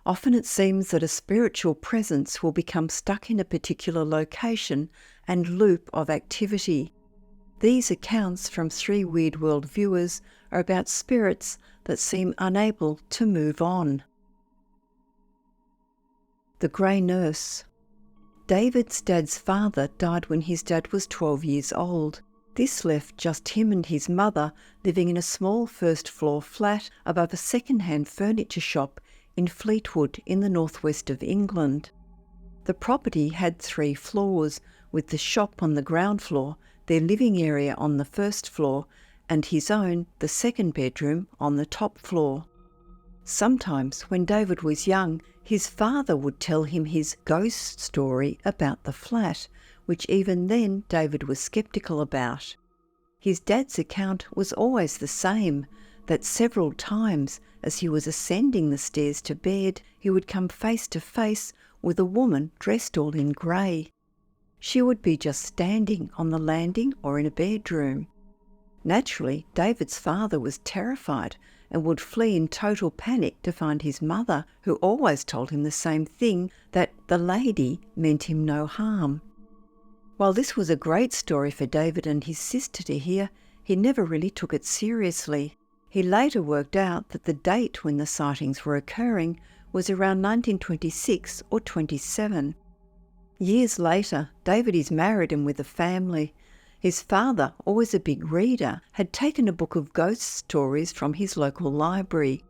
Often it seems that a spiritual presence will become stuck in a particular location and loop of activity. These accounts from 3 Weird World viewers are about spirits that seem unable to move on. The Grey Nurse. David's dad's father died when his dad was 12 years old. This left just him and his mother living in a small first-floor flat above a second-hand furniture shop in Fleetwood in the northwest of England. The property had 3 floors, with the shop on the ground floor, their living area on the first floor, and his own, the second bedroom, on the top floor. Sometimes, when David was young, his father would tell him his ghost story about the flat, which even then David was sceptical about. His dad's account was always the same, that several times as he was ascending the stairs to bed, he would come face to face with a woman dressed all in grey. She would be just standing on the landing or in a bedroom. Naturally, David's father was terrified and would flee in total panic to find his mother, who always told him the same thing, that the lady meant him no harm. While this was a great story for David and his sister to hear, he never really took it seriously. He later worked out that the date when the sightings were occurring was around 1926 or 27. Years later, David is married and with a family. His father, always a big reader, had taken a book of ghost stories from his local library.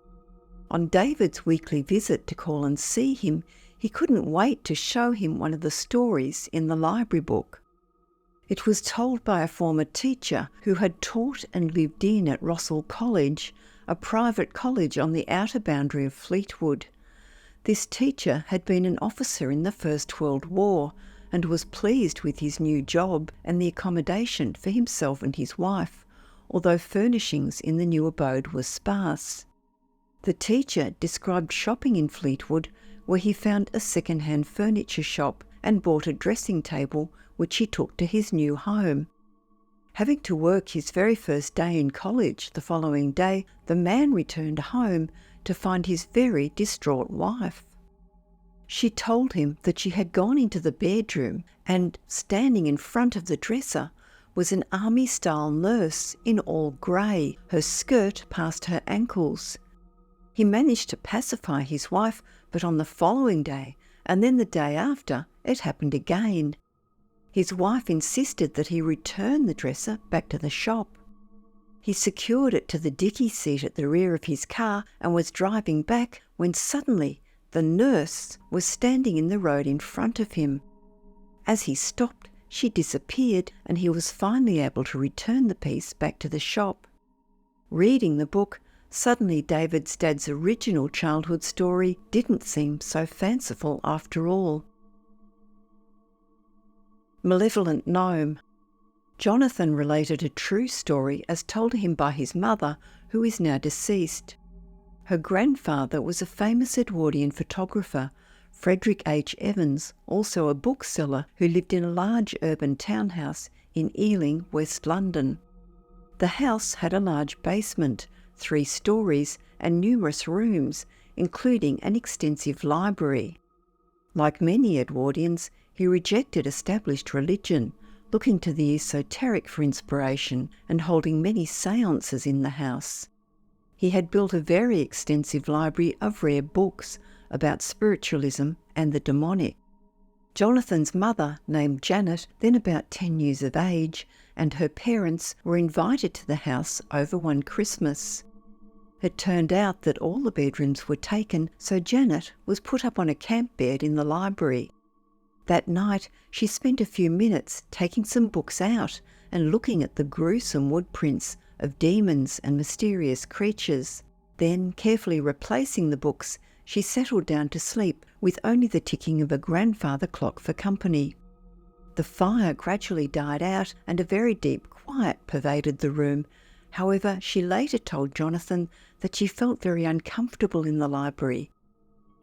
On David's weekly visit to call and see him, he couldn't wait to show him one of the stories in the library book. It was told by a former teacher who had taught and lived in at Rossall College, a private college on the outer boundary of Fleetwood. This teacher had been an officer in the First World War and was pleased with his new job and the accommodation for himself and his wife, although furnishings in the new abode were sparse. The teacher described shopping in Fleetwood, where he found a second-hand furniture shop and bought a dressing table which he took to his new home. Having to work his very first day in college the following day, the man returned home to find his very distraught wife. She told him that she had gone into the bedroom and, standing in front of the dresser, was an army-style nurse in all grey, her skirt past her ankles. He managed to pacify his wife, but on the following day, and then the day after, it happened again. His wife insisted that he return the dresser back to the shop. He secured it to the dicky seat at the rear of his car and was driving back when suddenly the nurse was standing in the road in front of him. As he stopped, she disappeared and he was finally able to return the piece back to the shop. Reading the book, suddenly David's dad's original childhood story didn't seem so fanciful after all. Malevolent Gnome. Jonathan related a true story as told to him by his mother, who is now deceased. Her grandfather was a famous Edwardian photographer, Frederick H. Evans, also a bookseller who lived in a large urban townhouse in Ealing, West London. The house had a large basement, 3 stories, and numerous rooms, including an extensive library. Like many Edwardians, he rejected established religion, looking to the esoteric for inspiration and holding many séances in the house. He had built a very extensive library of rare books about spiritualism and the demonic. Jonathan's mother, named Janet, then about 10 years of age, and her parents were invited to the house over one Christmas. It turned out that all the bedrooms were taken, so Janet was put up on a camp bed in the library. That night, she spent a few minutes taking some books out and looking at the gruesome wood prints of demons and mysterious creatures. Then, carefully replacing the books, she settled down to sleep with only the ticking of a grandfather clock for company. The fire gradually died out and a very deep quiet pervaded the room. However, she later told Jonathan that she felt very uncomfortable in the library.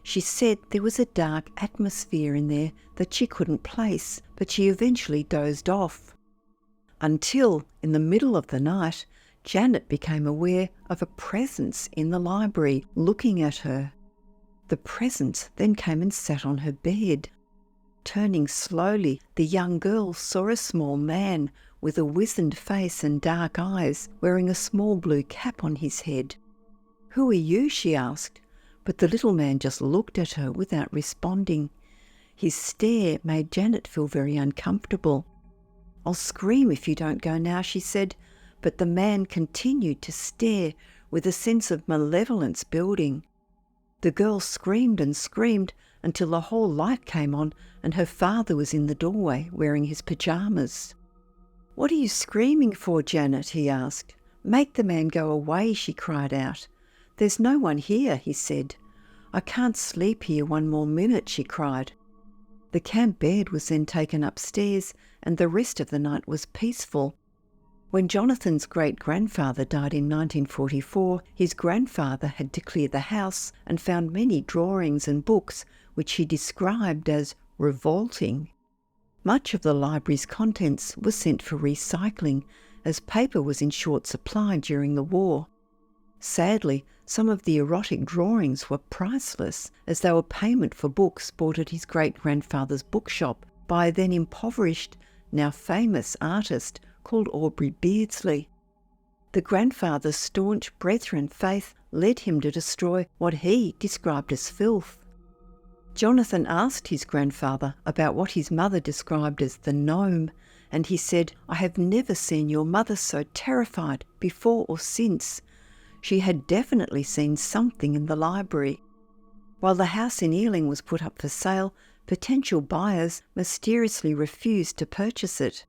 She said there was a dark atmosphere in there that she couldn't place, but she eventually dozed off. until, in the middle of the night, Janet became aware of a presence in the library looking at her. The presence then came and sat on her bed. Turning slowly, the young girl saw a small man with a wizened face and dark eyes, wearing a small blue cap on his head. "Who are you?" she asked, but the little man just looked at her without responding. His stare made Janet feel very uncomfortable. "I'll scream if you don't go now," she said, but the man continued to stare with a sense of malevolence building. The girl screamed and screamed until the whole light came on and her father was in the doorway wearing his pyjamas. "What are you screaming for, Janet?" he asked. "Make the man go away," she cried out. "There's no one here," he said. "I can't sleep here one more minute," she cried. The camp bed was then taken upstairs and the rest of the night was peaceful. When Jonathan's great-grandfather died in 1944, his grandfather had to clear the house and found many drawings and books which he described as revolting. Much of the library's contents was sent for recycling, as paper was in short supply during the war. Sadly, some of the erotic drawings were priceless, as they were payment for books bought at his great-grandfather's bookshop by a then impoverished, now famous artist called Aubrey Beardsley. The grandfather's staunch Brethren faith led him to destroy what he described as filth. Jonathan asked his grandfather about what his mother described as the gnome, and he said, "I have never seen your mother so terrified before or since. She had definitely seen something in the library." While the house in Ealing was put up for sale, potential buyers mysteriously refused to purchase it.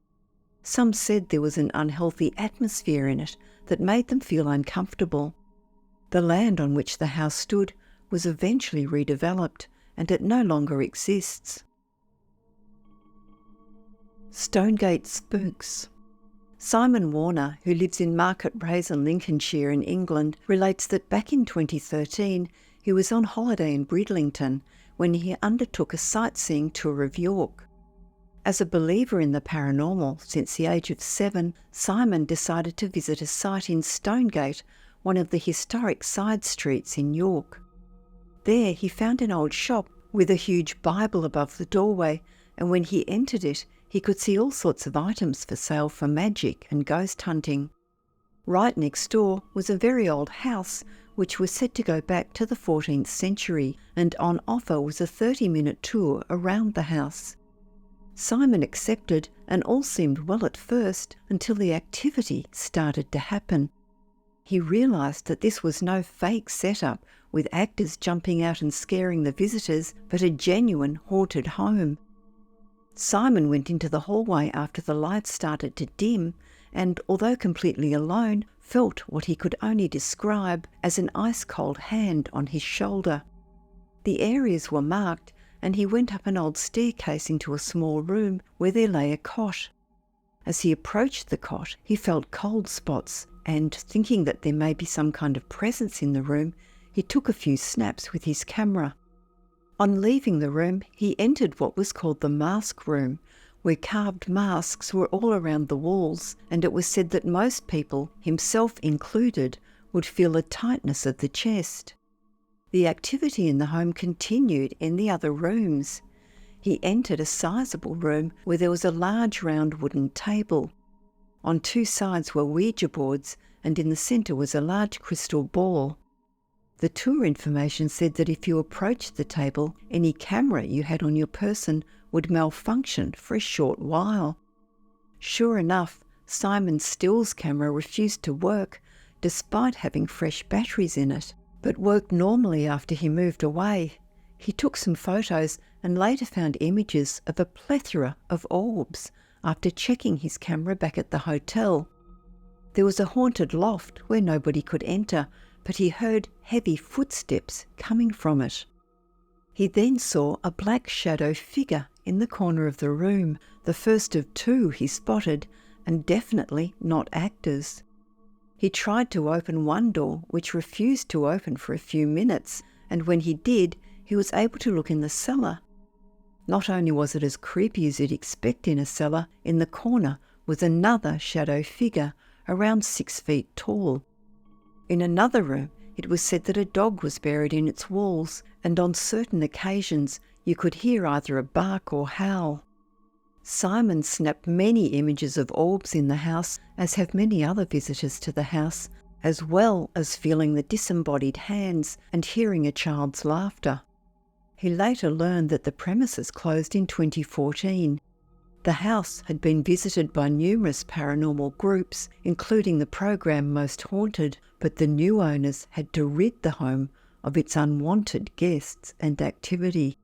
Some said there was an unhealthy atmosphere in it that made them feel uncomfortable. The land on which the house stood was eventually redeveloped, and it no longer exists. Stonegate spooks. Simon Warner, who lives in Market Brazen, Lincolnshire in England, relates that back in 2013 he was on holiday in Bridlington when he undertook a sightseeing tour of York. As a believer in the paranormal since the age of 7, Simon decided to visit a site in Stonegate, one of the historic side streets in York. There he found an old shop with a huge Bible above the doorway, and when he entered it, he could see all sorts of items for sale for magic and ghost hunting. Right next door was a very old house which was said to go back to the 14th century, and on offer was a 30-minute tour around the house. Simon accepted, and all seemed well at first until the activity started to happen. He realised that this was no fake setup with actors jumping out and scaring the visitors, but a genuine haunted home. Simon went into the hallway after the lights started to dim and, although completely alone, felt what he could only describe as an ice-cold hand on his shoulder. The areas were marked, and he went up an old staircase into a small room where there lay a cot. As he approached the cot, he felt cold spots, and thinking that there may be some kind of presence in the room, he took a few snaps with his camera. On leaving the room, he entered what was called the mask room, where carved masks were all around the walls, and it was said that most people, himself included, would feel the tightness of the chest. The activity in the home continued in the other rooms. He entered a sizable room where there was a large round wooden table. On two sides were Ouija boards, and in the centre was a large crystal ball. The tour information said that if you approached the table, any camera you had on your person would malfunction for a short while. Sure enough, Simon Still's camera refused to work, despite having fresh batteries in it, but worked normally after he moved away. He took some photos and later found images of a plethora of orbs after checking his camera back at the hotel. There was a haunted loft where nobody could enter, but he heard heavy footsteps coming from it. He then saw a black shadow figure in the corner of the room, the first of two he spotted, and definitely not actors. He tried to open one door, which refused to open for a few minutes, and when he did, he was able to look in the cellar. Not only was it as creepy as you'd expect in a cellar, in the corner was another shadow figure around 6 feet tall. In another room, it was said that a dog was buried in its walls, and on certain occasions you could hear either a bark or howl. Simon snapped many images of orbs in the house, as have many other visitors to the house, as well as feeling the disembodied hands and hearing a child's laughter. He later learned that the premises closed in 2014. The house had been visited by numerous paranormal groups, including the program Most Haunted, but the new owners had to rid the home of its unwanted guests and activity.